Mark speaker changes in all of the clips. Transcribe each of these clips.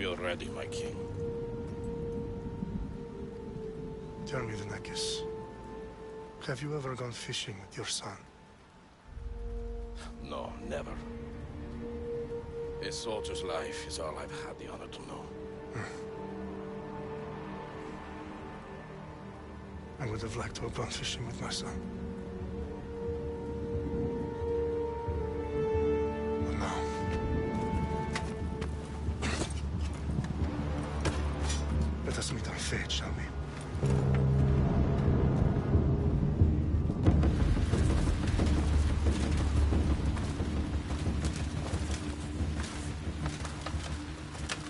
Speaker 1: you're ready, my king.
Speaker 2: Tell me, Venekis, have you ever gone fishing with your son?
Speaker 1: No, never. A soldier's life is all I've had the honor to know.
Speaker 2: I would have liked to have gone fishing with my son. But now... Let us meet our fate, shall we?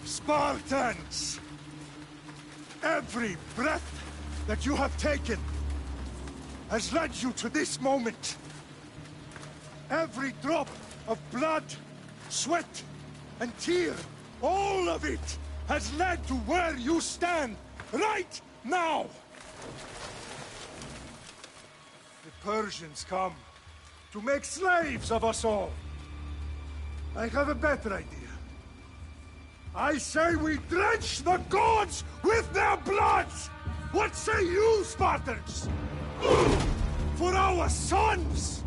Speaker 3: Spartans! Every breath that you have taken has led you to this moment. Every drop of blood, sweat, and tear, all of it has led to where you stand right now. The Persians come to make slaves of us all. I have a better idea. I say we drench the gods with their blood! What say you, Spartans? For our sons!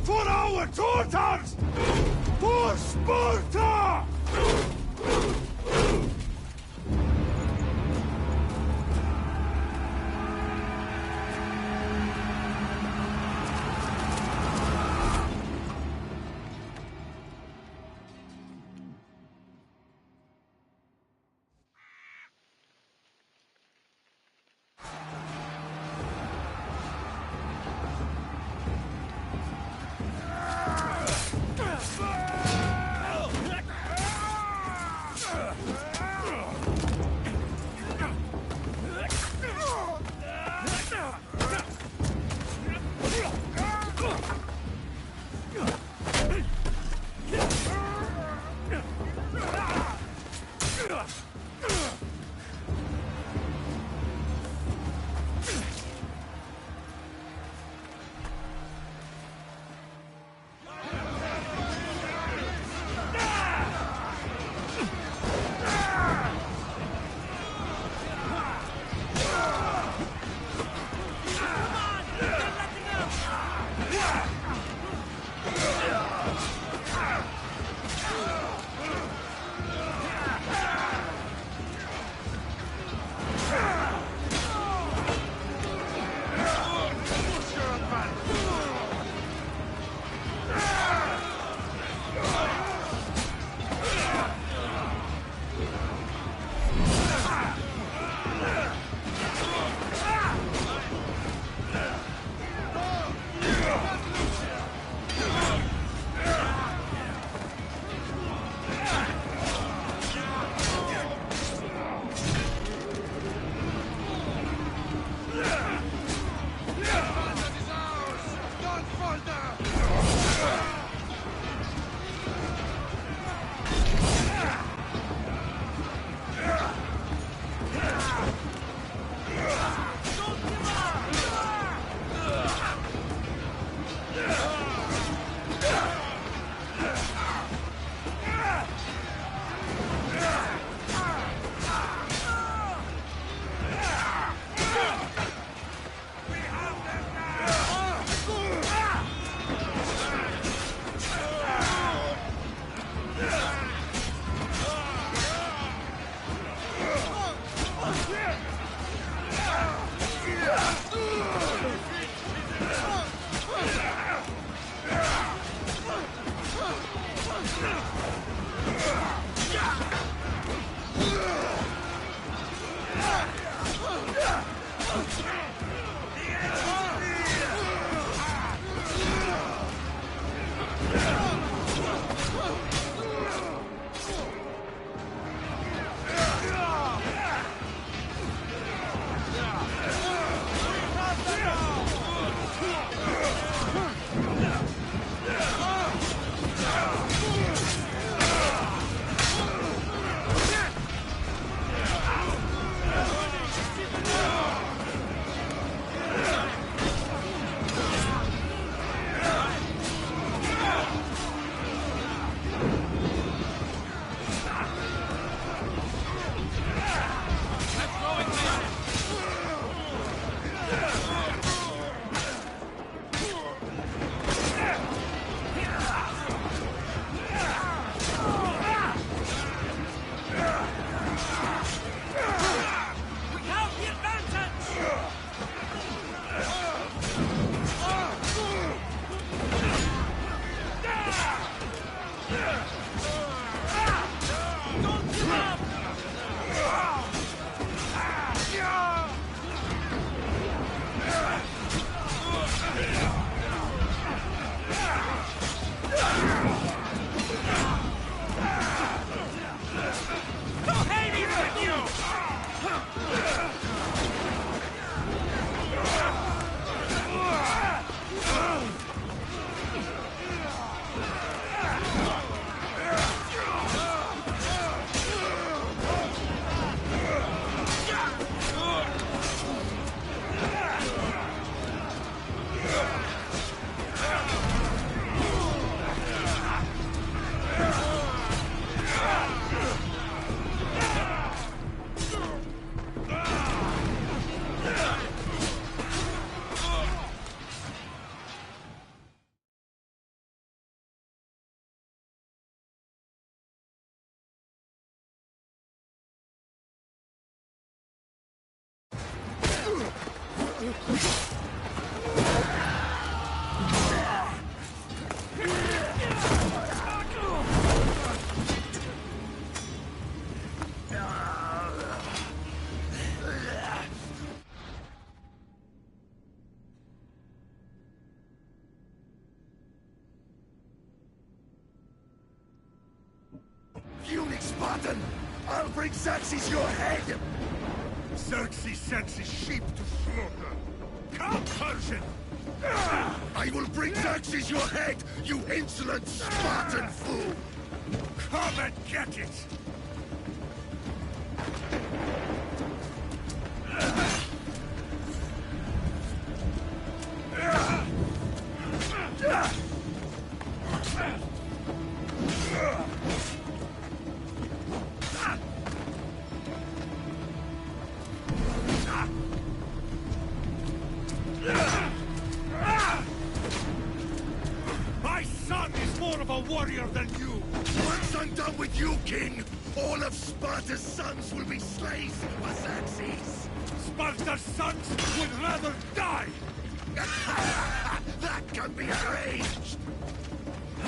Speaker 3: For our daughters! For Sparta! Fuming Spartan! I'll bring Xerxes your head! Xerxes sends his sheep to slaughter. Come, Persian! I will bring Xerxes your head, you insolent Spartan fool! Come and get it! My son is more of a warrior than you! Once I'm done with you, King, all of Sparta's sons will be slaves for Xerxes! Sparta's sons would rather die! That can be arranged!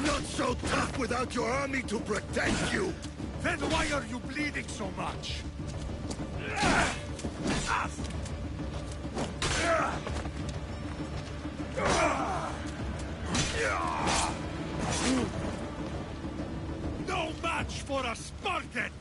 Speaker 3: Not so tough without your army to protect you! Then why are you bleeding so much? No match for a Spartan!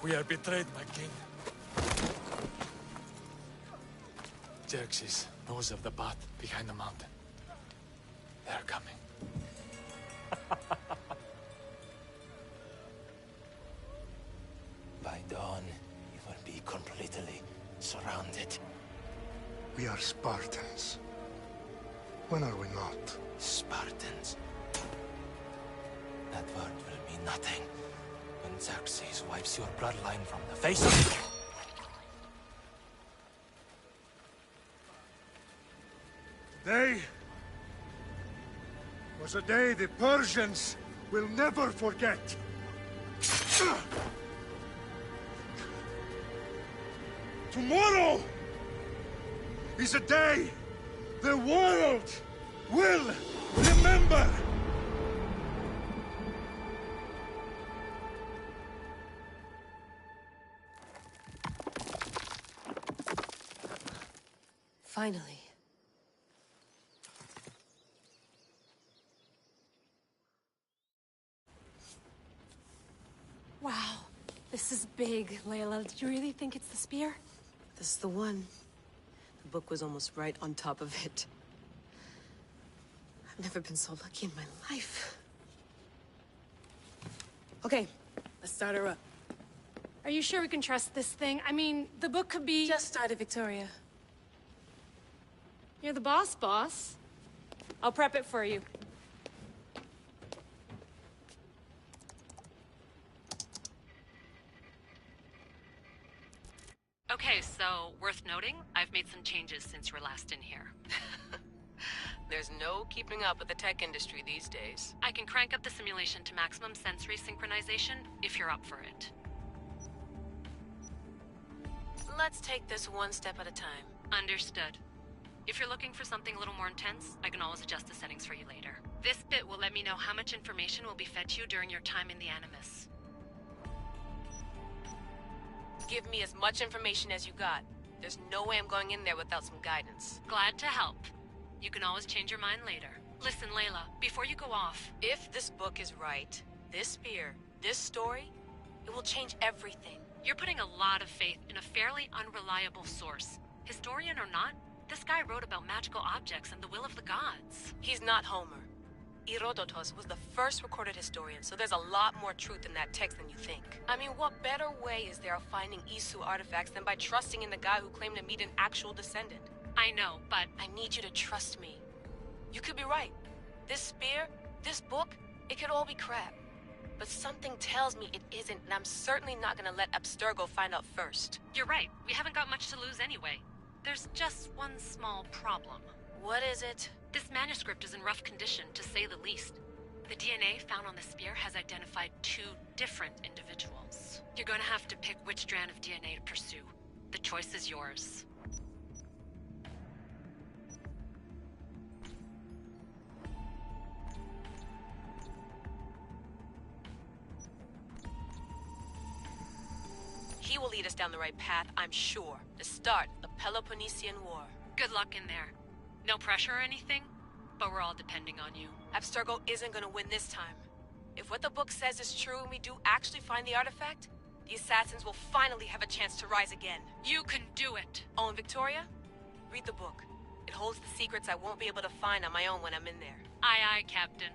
Speaker 4: We are betrayed, my king. Xerxes knows of the path behind the mountain. They are coming.
Speaker 5: By dawn, you will be completely surrounded.
Speaker 2: We are Spartans. When are we not?
Speaker 5: Spartans. That word will mean nothing when Xerxes wipes your bloodline from the face of...
Speaker 3: Day was a day the Persians will never forget. Tomorrow is a day the world will remember.
Speaker 6: Finally. Wow, this is big, Layla. Did you really think it's the spear?
Speaker 7: This is the one. The book was almost right on top of it. I've never been so lucky in my life. Okay, let's start her up.
Speaker 6: Are you sure we can trust this thing? I mean, the book could be...
Speaker 7: Just started, Victoria.
Speaker 6: You're the boss. I'll prep it for you.
Speaker 8: Okay, so worth noting, I've made some changes since you were last in here.
Speaker 7: There's no keeping up with the tech industry these days.
Speaker 8: I can crank up the simulation to maximum sensory synchronization if you're up for it.
Speaker 7: Let's take this one step at a time.
Speaker 8: Understood. If you're looking for something a little more intense, I can always adjust the settings for you later. This bit will let me know how much information will be fed to you during your time in the Animus.
Speaker 7: Give me as much information as you got. There's no way I'm going in there without some guidance.
Speaker 8: Glad to help. You can always change your mind later. Listen, Layla, before you go off,
Speaker 7: If this book is right, this spear, this story, it will change everything.
Speaker 8: you're putting a lot of faith in a fairly unreliable source. Historian or not, this guy wrote about magical objects and the will of the gods.
Speaker 7: He's not Homer. Herodotus was the first recorded historian, so there's a lot more truth in that text than you think. I mean, what better way is there of finding Isu artifacts than by trusting in the guy who claimed to meet an actual descendant?
Speaker 8: I know, but
Speaker 7: I need you to trust me. You could be right. This spear, this book, it could all be crap. But something tells me it isn't, and I'm certainly not gonna let Abstergo find out first.
Speaker 8: you're right. We haven't got much to lose anyway. There's just one small problem.
Speaker 7: What is it?
Speaker 8: This manuscript is in rough condition, to say the least. The DNA found on the spear has identified 2 different individuals. You're going to have to pick which strand of DNA to pursue. The choice is yours.
Speaker 7: He will lead us down the right path, I'm sure. To start the Peloponnesian War.
Speaker 8: Good luck in there. No pressure or anything, but we're all depending on you.
Speaker 7: Abstergo isn't gonna win this time. If what the book says is true and we do actually find the artifact, the assassins will finally have a chance to rise again.
Speaker 8: You can do it!
Speaker 7: Oh, and Victoria? Read the book. It holds the secrets I won't be able to find on my own when I'm in there.
Speaker 8: Aye, aye, Captain.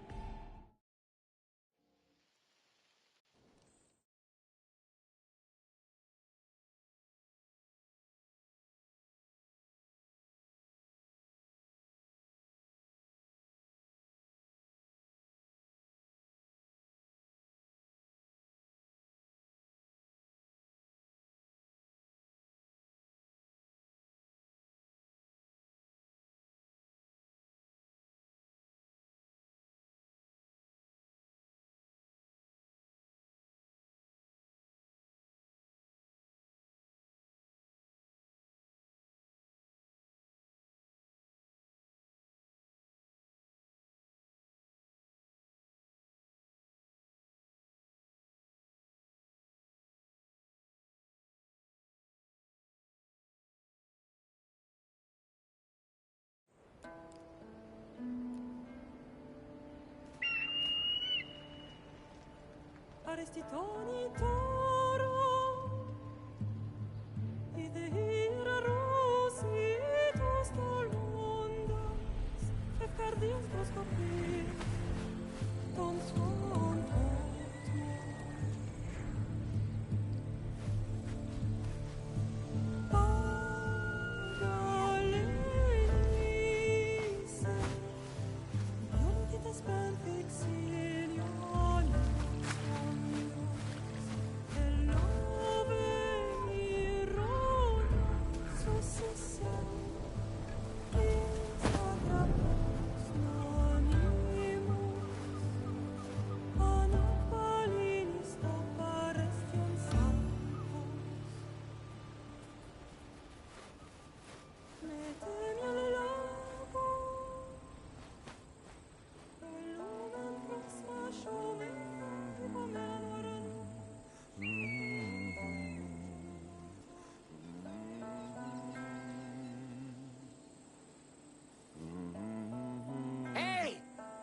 Speaker 9: Arrestitoni toro, idehira rositos tolondas, fefcardios proscopir, ton suon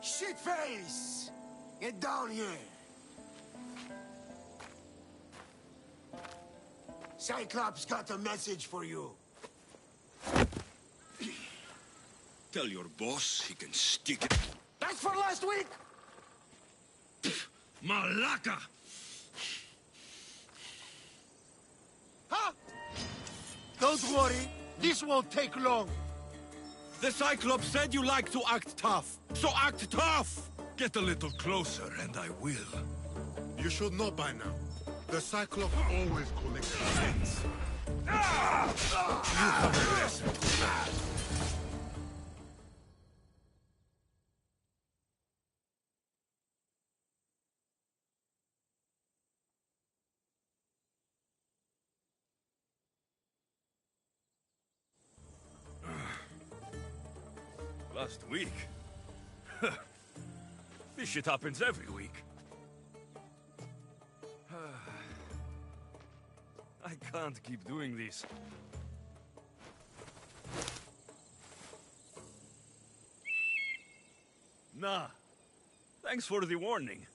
Speaker 3: Shitface! Get down here! Cyclops got a message for you.
Speaker 1: Tell your boss he can stick it.
Speaker 3: That's for last week!
Speaker 1: Malaka!
Speaker 3: Huh? Don't worry, this won't take long.
Speaker 1: The Cyclops said you like to act tough, so act tough! Get a little closer and I will.
Speaker 2: You should know by now. The Cyclops always collects sins.
Speaker 1: You have a lesson to learn. Last week? This shit happens every week. I can't keep doing this. Nah. Thanks for the warning.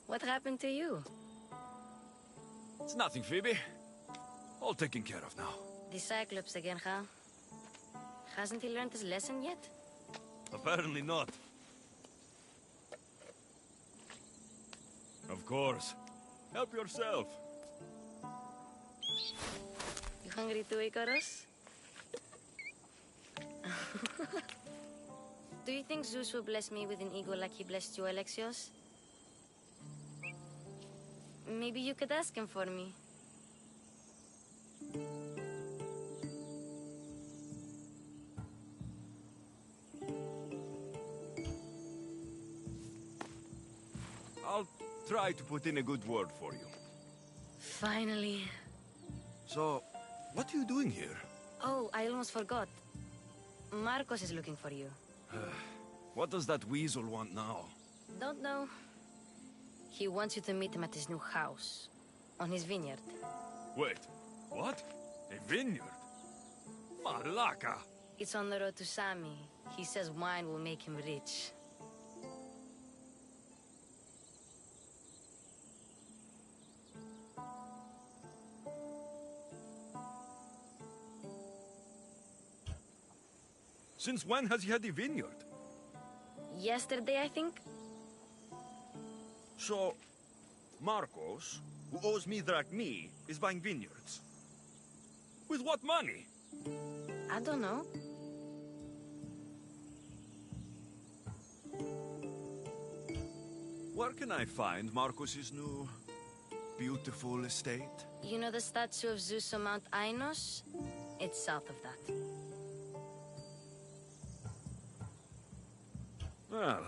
Speaker 10: What happened to you?
Speaker 1: It's nothing, Phoebe. All taken care of now.
Speaker 10: The Cyclops again, huh? Hasn't he learned his lesson yet?
Speaker 1: Apparently not. Of course. Help yourself.
Speaker 10: You hungry too, Icarus? Do you think Zeus will bless me with an ego like he blessed you, Alexios? Maybe you could ask him for me.
Speaker 1: I'll try to put in a good word for you.
Speaker 10: Finally.
Speaker 1: So, what are you doing here?
Speaker 10: Oh, I almost forgot. Marcos is looking for you.
Speaker 1: What does that weasel want now?
Speaker 10: Don't know. He wants you to meet him at his new house. On his vineyard.
Speaker 1: Wait, what? A vineyard? Malaka!
Speaker 10: It's on the road to Sami. He says wine will make him rich.
Speaker 1: Since when has he had a vineyard?
Speaker 10: Yesterday, I think?
Speaker 1: So, Marcos, who owes me drachmi, is buying vineyards. With what money?
Speaker 10: I don't know.
Speaker 1: Where can I find Marcos's new, beautiful estate?
Speaker 10: You know the statue of Zeus on Mount Ainos? It's south of that.
Speaker 1: Well,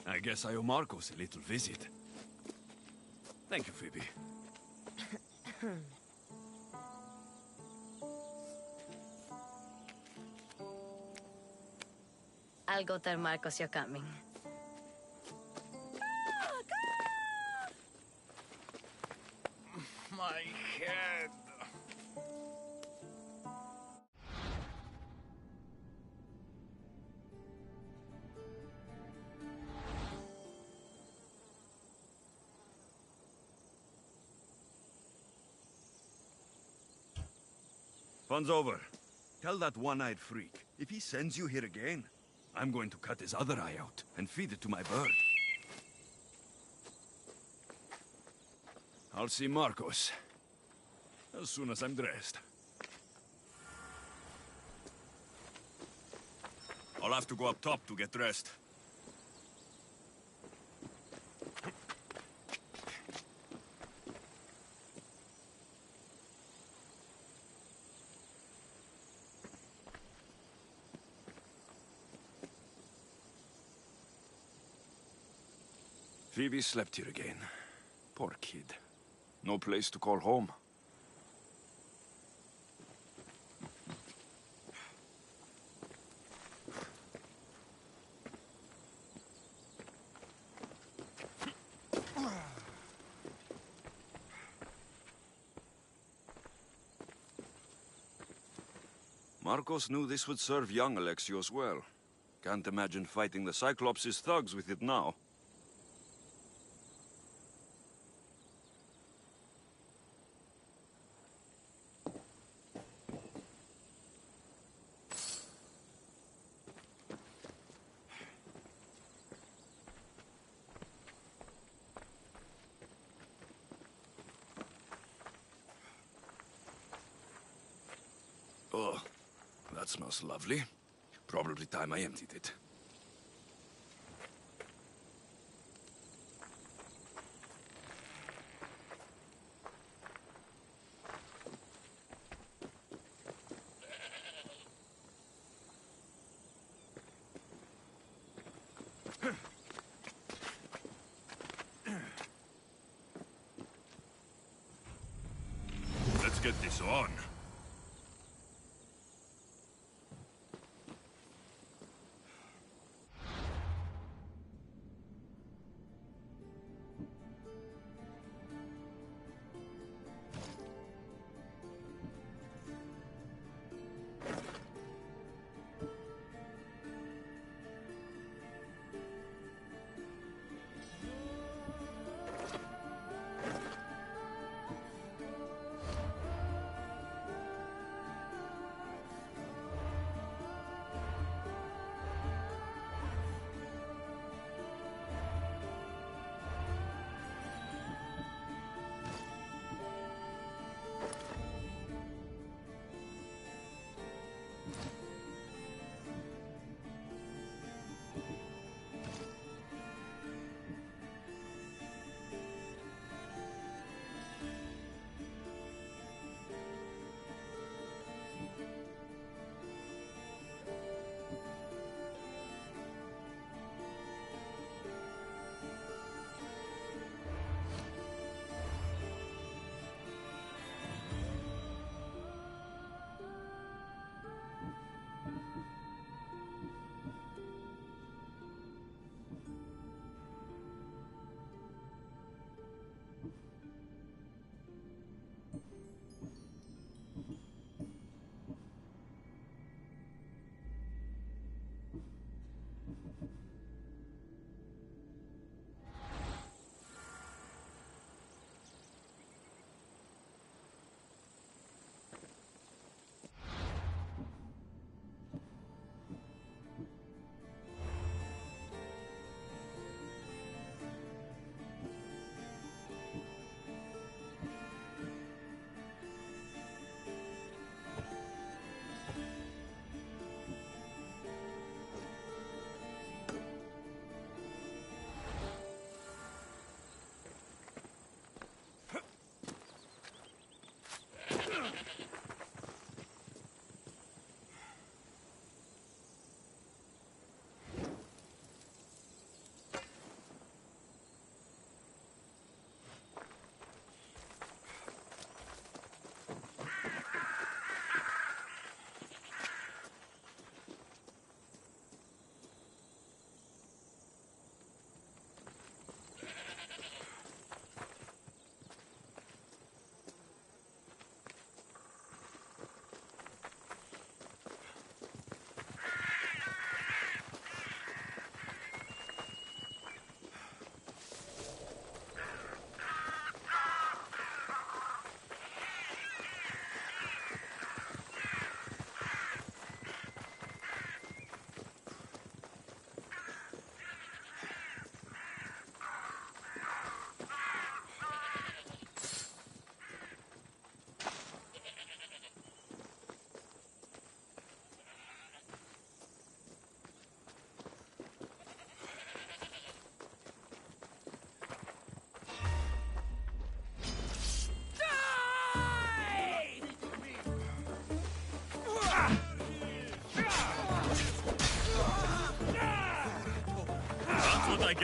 Speaker 1: I guess I owe Marcos a little visit. Thank you, Phoebe.
Speaker 10: I'll go tell Marcos you're coming.
Speaker 1: My head. Fun's over. Tell that one-eyed freak, if he sends you here again, I'm going to cut his other eye out and feed it to my bird. I'll see Marcos as soon as I'm dressed. I'll have to go up top to get dressed. Phoebe slept here again. Poor kid. No place to call home. Marcos knew this would serve young Alexios well. Can't imagine fighting the Cyclops' thugs with it now. Oh, that smells lovely. Probably time I emptied it. Let's get this on.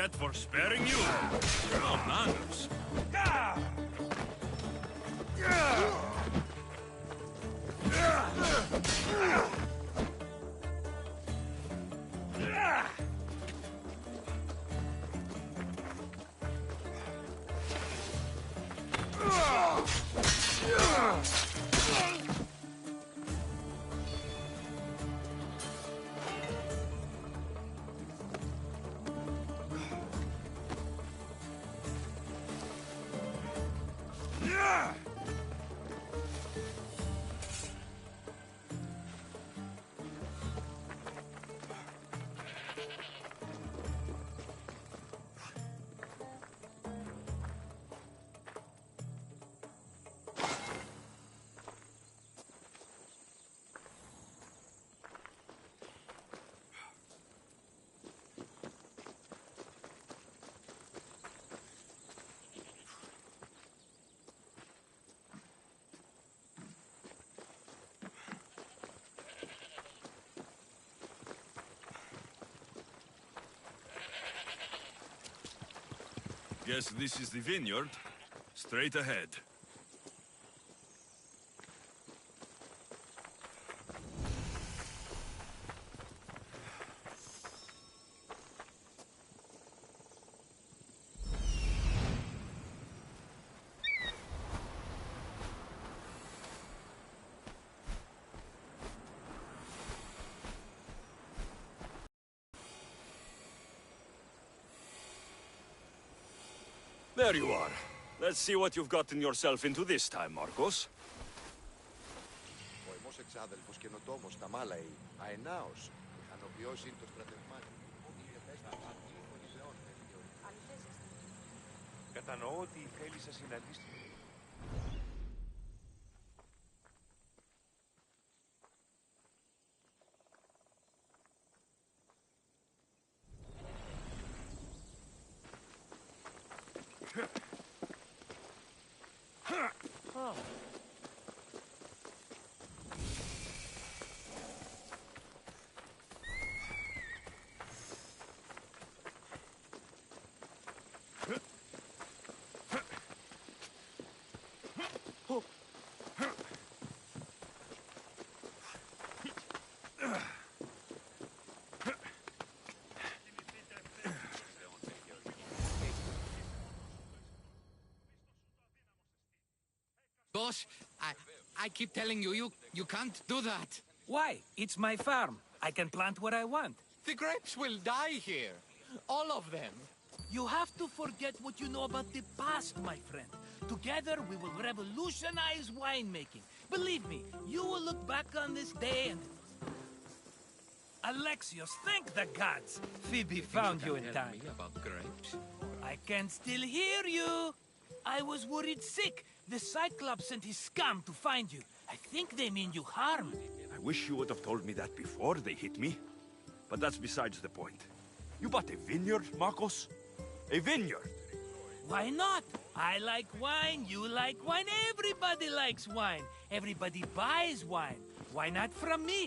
Speaker 1: get for sparing you? No manners. Guess this is the vineyard. Straight ahead. There you are. Let's see what you've gotten yourself into this time, Marcos.
Speaker 11: Ο εμός εξάδελφος καινοτόμος Ταμάλαη, αενάος, μηχανοποιός είναι το στρατευμάτι.
Speaker 3: Κατανοώ ότι η θέλησα συναντήσει.
Speaker 12: Boss, I keep telling you, you can't do that.
Speaker 13: Why? It's my farm. I can plant what I want.
Speaker 12: The grapes will die here. All of them.
Speaker 13: You have to forget what you know about the past, my friend. Together, we will revolutionize winemaking. Believe me, you will look back on this day and... Alexios, thank the gods! Phoebe found you in time.
Speaker 12: Me about grapes?
Speaker 13: I can still hear you. I was worried sick. The Cyclops sent his scum to find you. I think they mean you harm.
Speaker 1: I wish you would have told me that before they hit me. But that's besides the point. You bought a vineyard, Marcos? A vineyard?
Speaker 13: Why not? I like wine, you like wine, everybody likes wine. Everybody buys wine. Why not from me?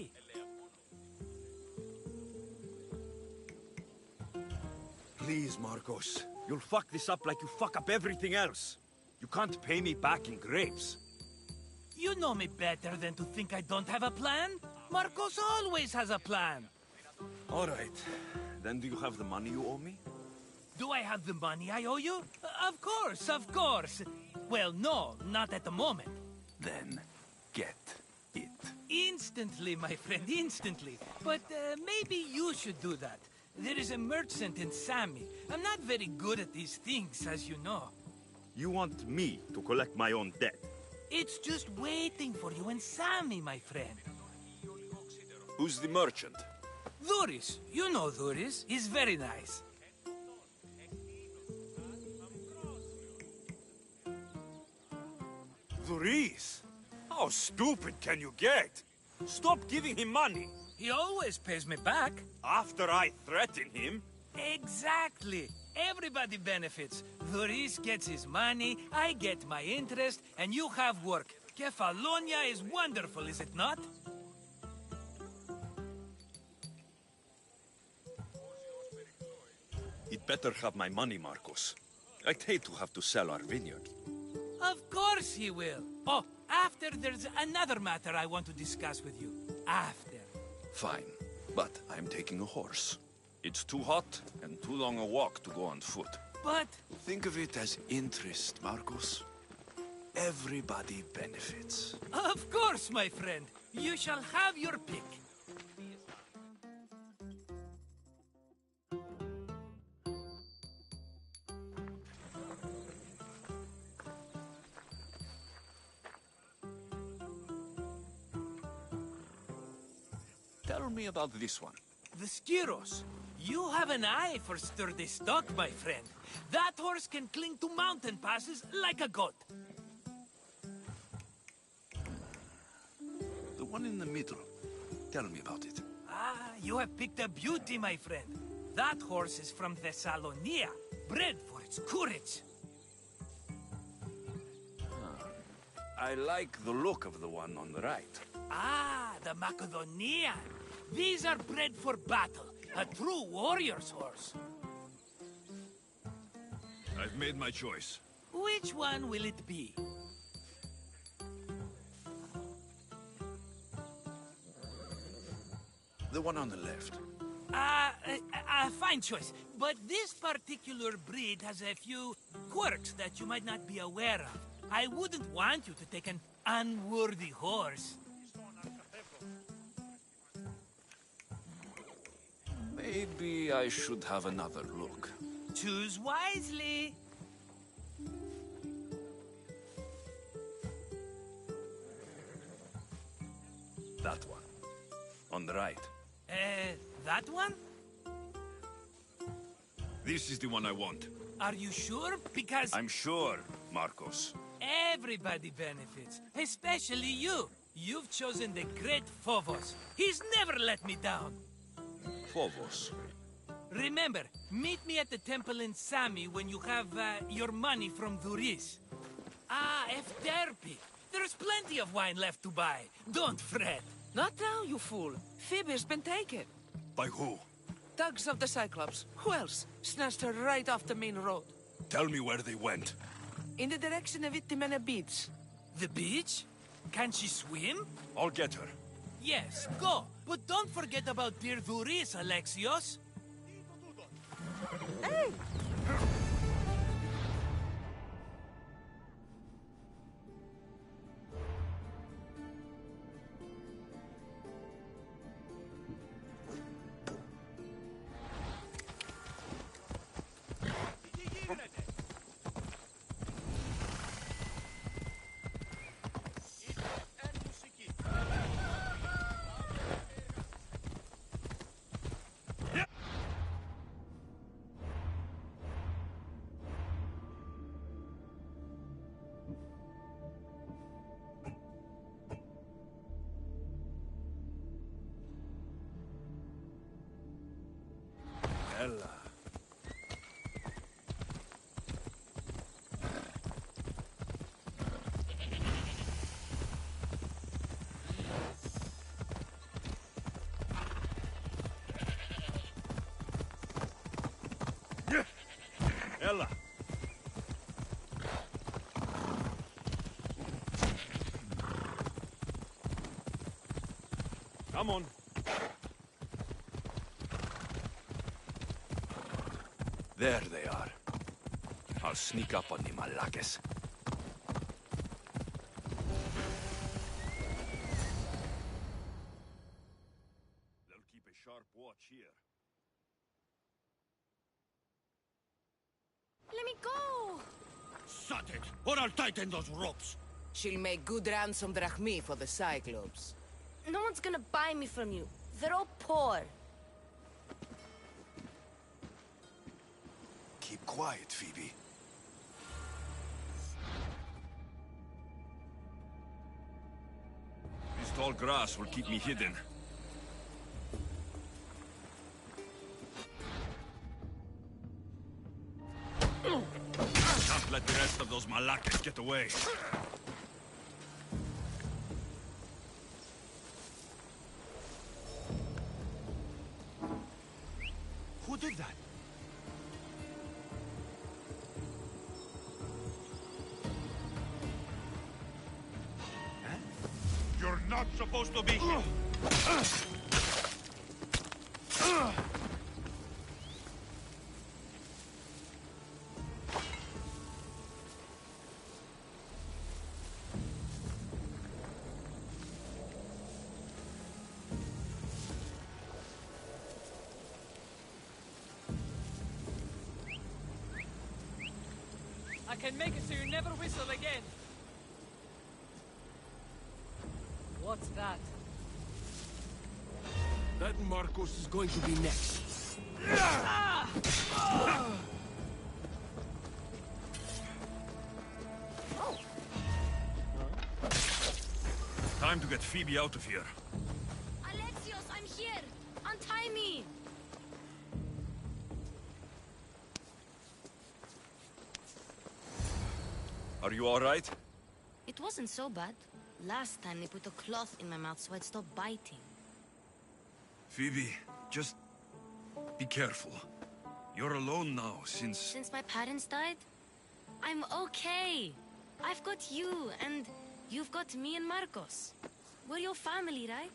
Speaker 1: Please, Marcos. You'll fuck this up like you fuck up everything else. You can't pay me back in grapes.
Speaker 13: You know me better than to think I don't have a plan. Marcos always has a plan.
Speaker 1: All right. Then do you have the money you owe me?
Speaker 13: Do I have the money I owe you? Of course, of course. Well, no, not at the moment.
Speaker 1: Then get it.
Speaker 13: Instantly, my friend, instantly. But maybe you should do that. There is a merchant in Sami. I'm not very good at these things, as you know.
Speaker 1: You want me to collect my own debt?
Speaker 13: It's just waiting for you in Sami, my friend.
Speaker 1: Who's the merchant?
Speaker 13: Dhuris. You know Dhuris. He's very nice.
Speaker 1: Dhuris? How stupid can you get? Stop giving him money.
Speaker 13: He always pays me back.
Speaker 1: After I threaten him?
Speaker 13: Exactly. Everybody benefits. Dhuris gets his money, I get my interest, and you have work. Kefalonia is wonderful, is it not?
Speaker 1: It better have my money, Marcos. I'd hate to have to sell our vineyard.
Speaker 13: Of course he will. Oh, after there's another matter I want to discuss with you. After.
Speaker 1: Fine, but I'm taking a horse. It's too hot and too long a walk to go on foot.
Speaker 13: But...
Speaker 1: Think of it as interest, Marcos. Everybody benefits.
Speaker 13: Of course, my friend. You shall have your pick.
Speaker 1: Tell me about this one.
Speaker 13: The Skiros. You have an eye for sturdy stock, my friend. That horse can cling to mountain passes like a goat.
Speaker 1: The one in the middle. Tell me about it.
Speaker 13: Ah, you have picked a beauty, my friend. That horse is from Thessalonia, bred for its courage.
Speaker 1: I like the look of the one on the right.
Speaker 13: Ah, the Macedonian. These are bred for battle. A true warrior's horse.
Speaker 1: I've made my choice.
Speaker 13: Which one will it be?
Speaker 1: The one on the left.
Speaker 13: Fine choice. But this particular breed has a few quirks that you might not be aware of. I wouldn't want you to take an unworthy horse.
Speaker 1: Maybe I should have another look.
Speaker 13: Choose wisely.
Speaker 1: That one. On the right.
Speaker 13: That one?
Speaker 1: This is the one I want.
Speaker 13: Are you sure? Because...
Speaker 1: I'm sure, Marcos.
Speaker 13: everybody benefits, especially you. You've chosen the great Phobos. He's never let me down.
Speaker 1: Phobos?
Speaker 13: Remember, meet me at the temple in Sami when you have your money from Duris. Ah, Efterpi. There's plenty of wine left to buy. Don't fret.
Speaker 14: Not now, you fool. Phoebe's been taken.
Speaker 1: By who?
Speaker 14: Thugs of the Cyclops. Who else? Snatched her right off the main road.
Speaker 1: Tell me where they went.
Speaker 14: In the direction of Itimena Beach.
Speaker 13: The beach? Can she swim?
Speaker 1: I'll get her.
Speaker 13: Yes, go. But don't forget about dear Duris, Alexios.
Speaker 14: Hey!
Speaker 1: Ella. Ella. Come on. There they are. I'll sneak up on the Malakes. They'll keep a sharp watch here.
Speaker 6: Let me go!
Speaker 15: Shut it, or I'll tighten those ropes.
Speaker 14: She'll make good ransom drachmi for the Cyclops.
Speaker 10: No one's gonna buy me from you. They're all poor.
Speaker 1: Keep quiet, Phoebe. This tall grass will keep me hidden. Can't let the rest of those Malakes get away.
Speaker 15: Who did that? supposed to be here.
Speaker 13: I can make it so you never whistle again. What's that?
Speaker 15: That Marcos is going to be next.
Speaker 1: Time to get Phoebe out of here.
Speaker 10: Alexios, I'm here! Untie me!
Speaker 1: Are you all right?
Speaker 10: It wasn't so bad. Last time they put a cloth in my mouth so I'd stop biting.
Speaker 1: Phoebe, just be careful. You're alone now since...
Speaker 10: Since my parents died? I'm okay. I've got you, and you've got me and Marcos. We're your family, right?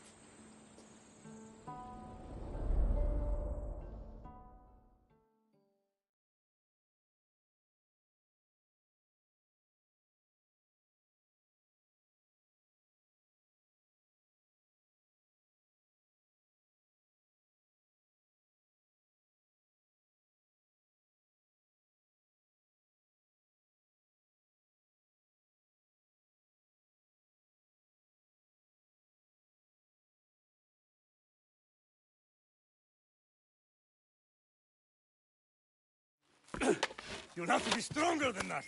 Speaker 3: You'll have to be stronger than that.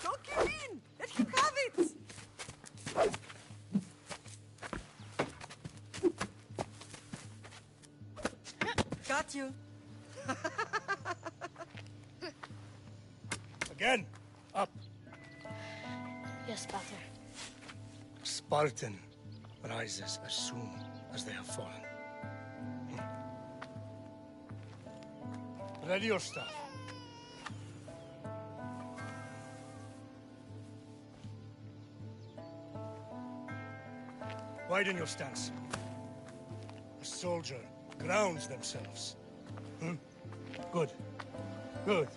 Speaker 14: Don't give in! Let him have it! Got you.
Speaker 3: Again. Up.
Speaker 10: Yes, Pater.
Speaker 2: Spartan rises as soon as they have fallen. Ready your stuff. Widen your stance. A soldier grounds themselves. Good. Good.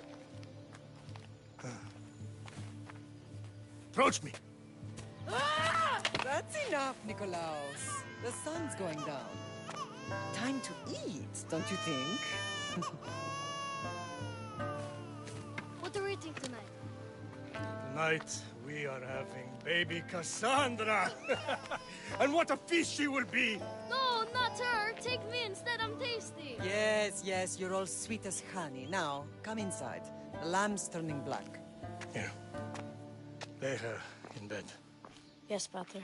Speaker 2: Approach me.
Speaker 14: That's enough, Nikolaos. The sun's going down. Time to eat, don't you think?
Speaker 10: What are we eating tonight?
Speaker 2: Tonight, we are having baby Cassandra. And what a feast she will be!
Speaker 6: No, not her. Take me instead. I'm tasty.
Speaker 14: Yes, yes, you're all sweet as honey. Now, come inside. The lamb's turning black.
Speaker 2: Here. Lay her in bed.
Speaker 10: Yes, Pater.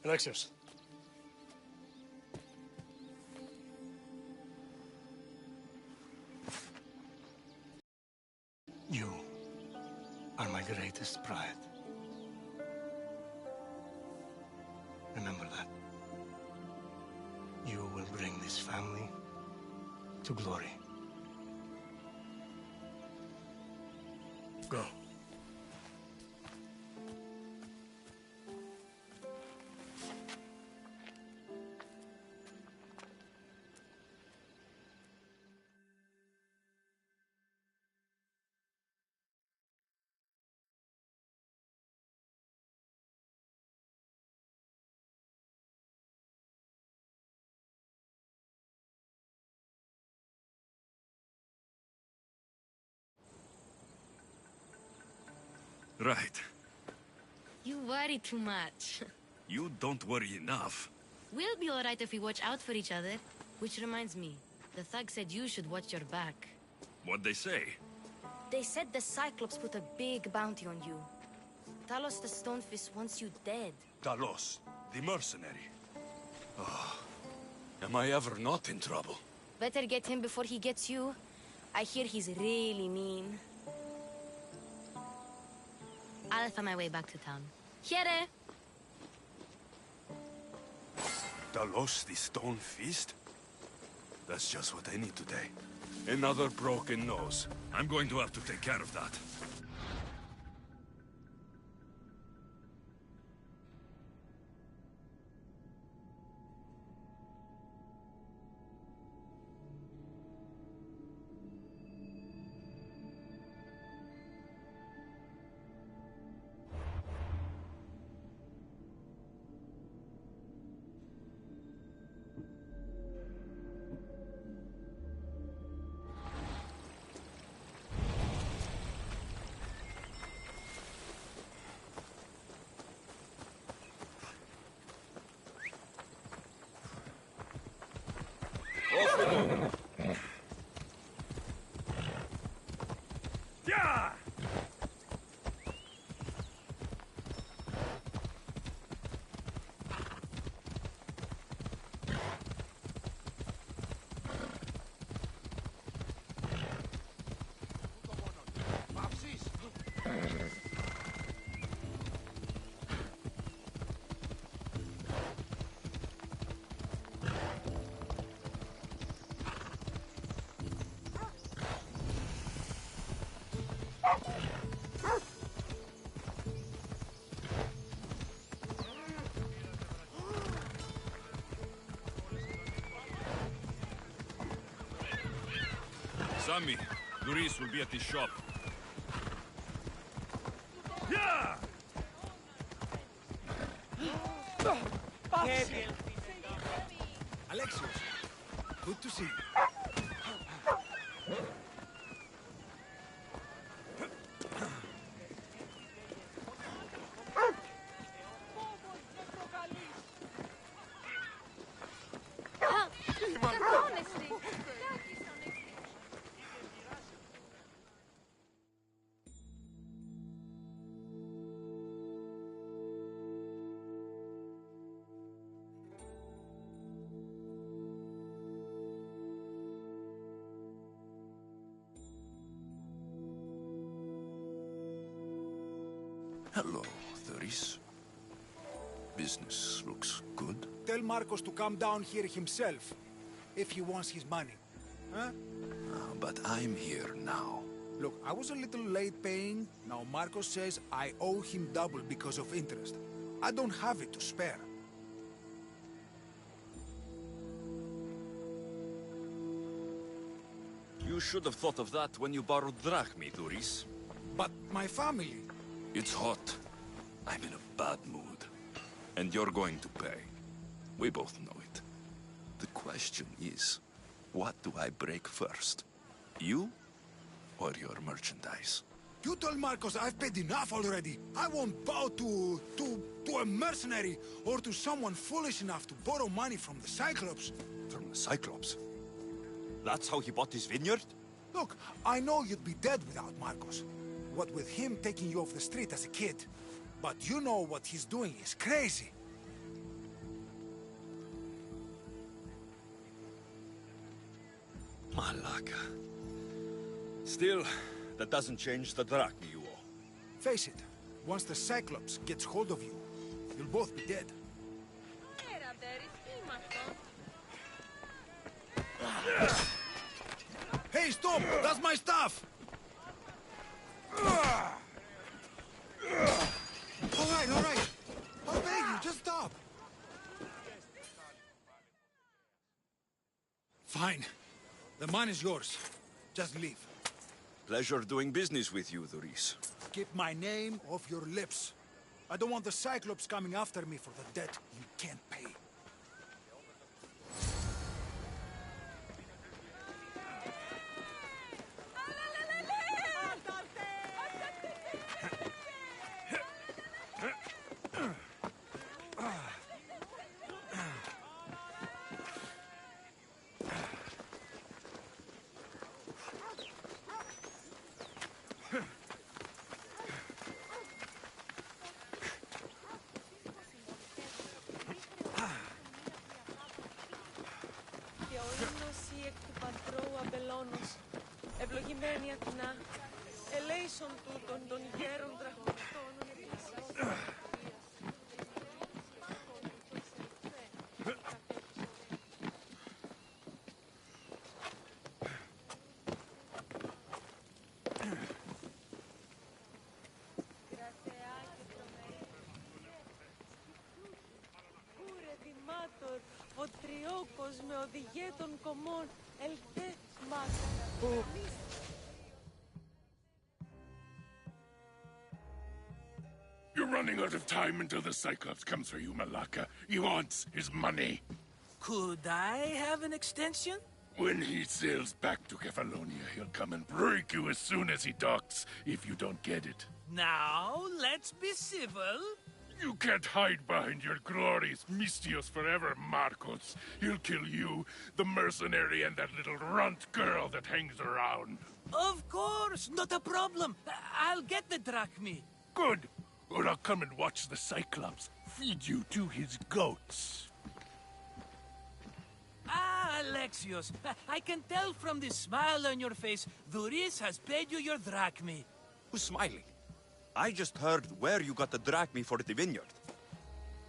Speaker 2: Alexios. You are my greatest pride. Remember that. You will bring this family to glory. Go.
Speaker 1: Right.
Speaker 10: You worry too much.
Speaker 1: You don't worry enough.
Speaker 10: We'll be alright if we watch out for each other. Which reminds me, the thug said you should watch your back.
Speaker 1: What'd they say?
Speaker 10: They said the Cyclops put a big bounty on you. Talos the Stonefist wants you dead.
Speaker 1: Talos, the mercenary. Oh, am I ever not in trouble?
Speaker 10: Better get him before he gets you. I hear he's really mean. I'll find my way back to town. Here!
Speaker 1: Talos, the Stone Fist? That's just what I need today. Another broken nose. I'm going to have to take care of that.
Speaker 2: Yeah!
Speaker 1: Sammy, Luis will be at the shop.
Speaker 2: Yeah!
Speaker 3: Alexios, good to see you.
Speaker 1: Hello, Thuris. Business looks good.
Speaker 3: Tell Marcos to come down here himself, if he wants his money. Huh?
Speaker 1: But I'm here now.
Speaker 3: Look, I was a little late paying. Now Marcos says I owe him double because of interest. I don't have it to spare.
Speaker 1: You should have thought of that when you borrowed drachmi, Thuris.
Speaker 3: But my family...
Speaker 1: It's hot. I'm in a bad mood. And you're going to pay. We both know it. The question is, what do I break first? You or your merchandise?
Speaker 3: You told Marcos I've paid enough already. I won't bow to a mercenary or to someone foolish enough to borrow money from the Cyclops.
Speaker 1: From the Cyclops? That's how he bought his vineyard?
Speaker 3: Look, I know you'd be dead without Marcos. What with him taking you off the street as a kid. But you know what he's doing is crazy.
Speaker 1: Malaka. Still, that doesn't change the drachmi you owe.
Speaker 3: Face it, once the Cyclops gets hold of you, you'll both be dead. Hey, stop! That's my stuff! All right. I'll beg you, just stop. Fine. The mine is yours. Just leave.
Speaker 1: Pleasure doing business with you, Thuris.
Speaker 3: Keep my name off your lips. I don't want the Cyclops coming after me for the debt you can't pay.
Speaker 9: Ευλογημένη Αθηνά, ελέησον τούτων των γέρων δραχμευτών Ούρε δημάτορ, ο τριόκος με οδηγέ των κομμών, ελθέ μάτρα.
Speaker 15: You're running out of time until the Cyclops comes for you, Malaka. He wants his money.
Speaker 13: Could I have an extension?
Speaker 15: When he sails back to Kefalonia, he'll come and break you as soon as he docks, if you don't get it.
Speaker 13: Now, let's be civil.
Speaker 15: You can't hide behind your glorious Mistios forever, Marcos. He'll kill you, the mercenary, and that little runt girl that hangs around.
Speaker 13: Of course. course, not a problem. I'll get the drachmi.
Speaker 15: Good. Or I'll come and watch the Cyclops feed you to his goats.
Speaker 13: Ah, Alexios, I can tell from the smile on your face, Duris has paid you your drachmi.
Speaker 16: Who's smiling? I just heard where you got the drachmi for the vineyard.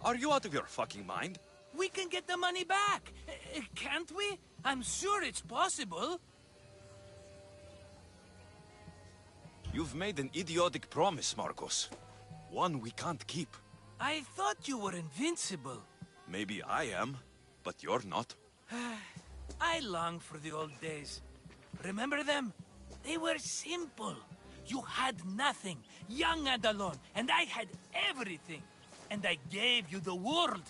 Speaker 16: Are you out of your fucking mind?
Speaker 13: We can get the money back, can't we? I'm sure it's possible.
Speaker 16: You've made an idiotic promise, Marcos. One we can't keep.
Speaker 13: I thought you were invincible.
Speaker 16: Maybe I am, but you're not.
Speaker 13: I long for the old days. Remember them? They were simple. You had nothing, young and alone, and I had everything. And I gave you the world,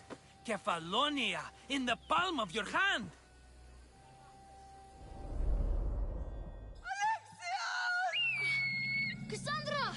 Speaker 13: Kefalonia, in the palm of your hand.
Speaker 6: Cassandra!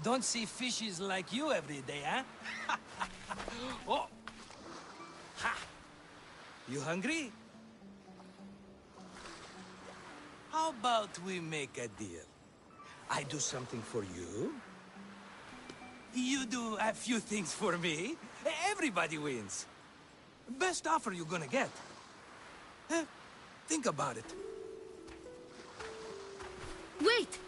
Speaker 13: Don't see fishes like you every day, huh? Oh! Ha! You hungry? How about we make a deal? I do something for you. You do a few things for me. Everybody wins. Best offer you're gonna get. Think about it.
Speaker 6: Wait!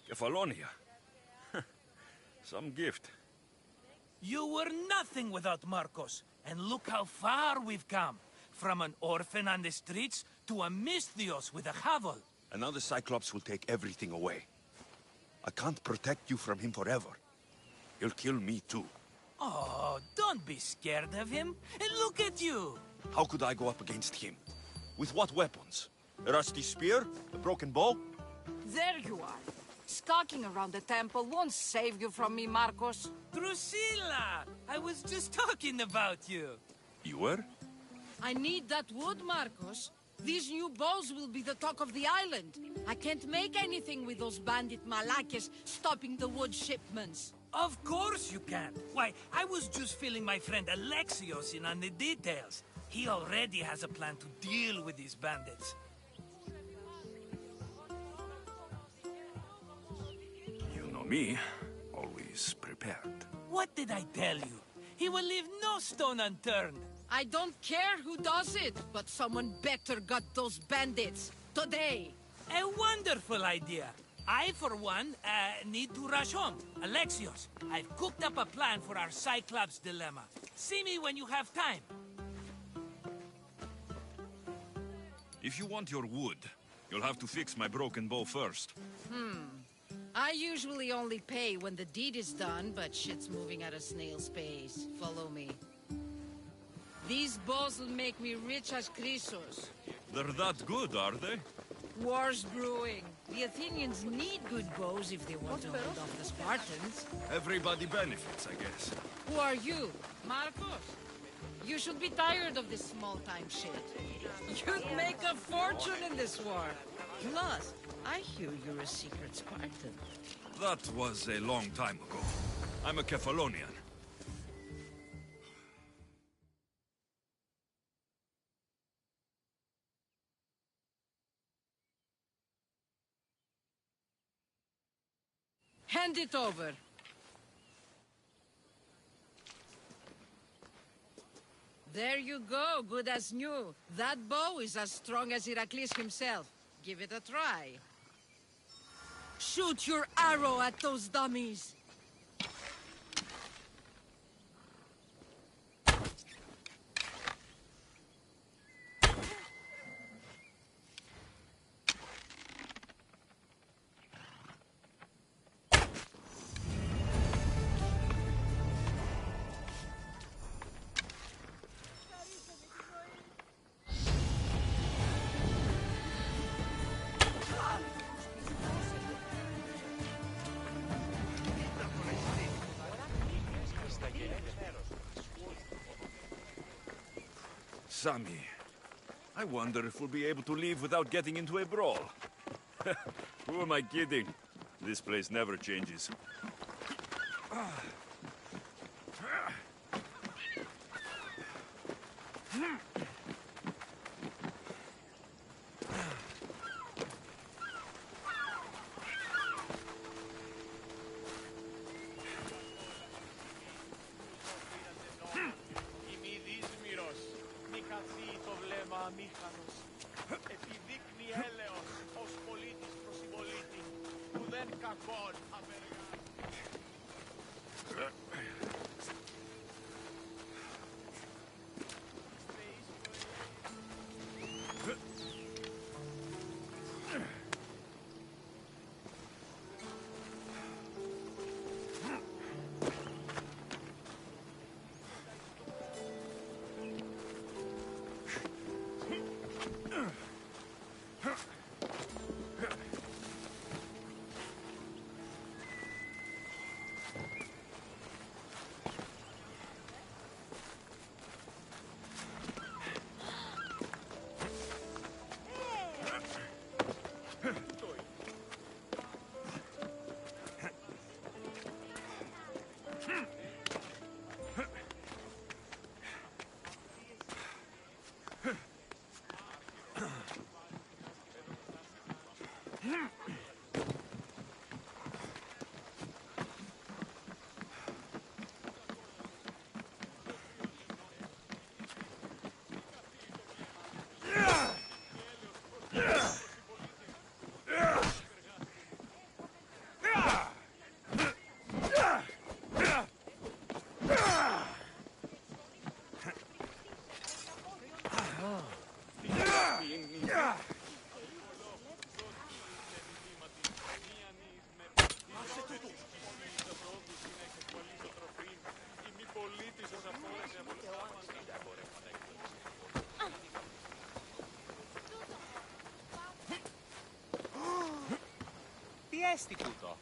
Speaker 16: Kefalonia. Some gift.
Speaker 13: You were nothing without Marcos, and look how far we've come. From an orphan on the streets to a Misthios with a hovel.
Speaker 16: And now the Cyclops will take everything away. I can't protect you from him forever. He'll kill me too.
Speaker 13: Oh, don't be scared of him. And look at you.
Speaker 16: How could I go up against him? With what weapons? A rusty spear? A broken bow?
Speaker 17: There you are. Skulking around the temple won't save you from me, Marcos.
Speaker 13: Drusilla! I was just talking about you.
Speaker 16: You were?
Speaker 17: I need that wood, Marcos. These new bows will be the talk of the island. I can't make anything with those bandit malakes stopping the wood shipments.
Speaker 13: Of course you can. Why, I was just filling my friend Alexios in on the details. He already has a plan to deal with these bandits.
Speaker 1: You know me, always prepared.
Speaker 13: What did I tell you? He will leave no stone unturned.
Speaker 17: I don't care who does it, but someone better got those bandits. Today.
Speaker 13: A wonderful idea. I, for one, need to rush home. Alexios, I've cooked up a plan for our Cyclops dilemma. See me when you have time.
Speaker 1: If you want your wood, you'll have to fix my broken bow first.
Speaker 17: I usually only pay when the deed is done, but shit's moving at a snail's pace. Follow me. These bows will make me rich as Chrysos.
Speaker 1: They're that good, are they?
Speaker 17: War's brewing. The Athenians need good bows if they want to hold off the Spartans.
Speaker 1: Everybody benefits, I guess.
Speaker 17: Who are you? Marcos? You should be tired of this small-time shit. You'd make a fortune in this war. Plus, I hear you're a secret Spartan.
Speaker 1: That was a long time ago. I'm a Kefalonian.
Speaker 17: Hand it over. There you go, good as new. That bow is as strong as Heracles himself. Give it a try. Shoot your arrow at those dummies.
Speaker 1: Sammy, I wonder if we'll be able to leave without getting into a brawl. Who am I kidding? This place never changes.
Speaker 18: Επιδείκνει έλεος ως πολίτης προς συμπολίτη, που δεν κακόν απεργά. Τι έστι τούτο?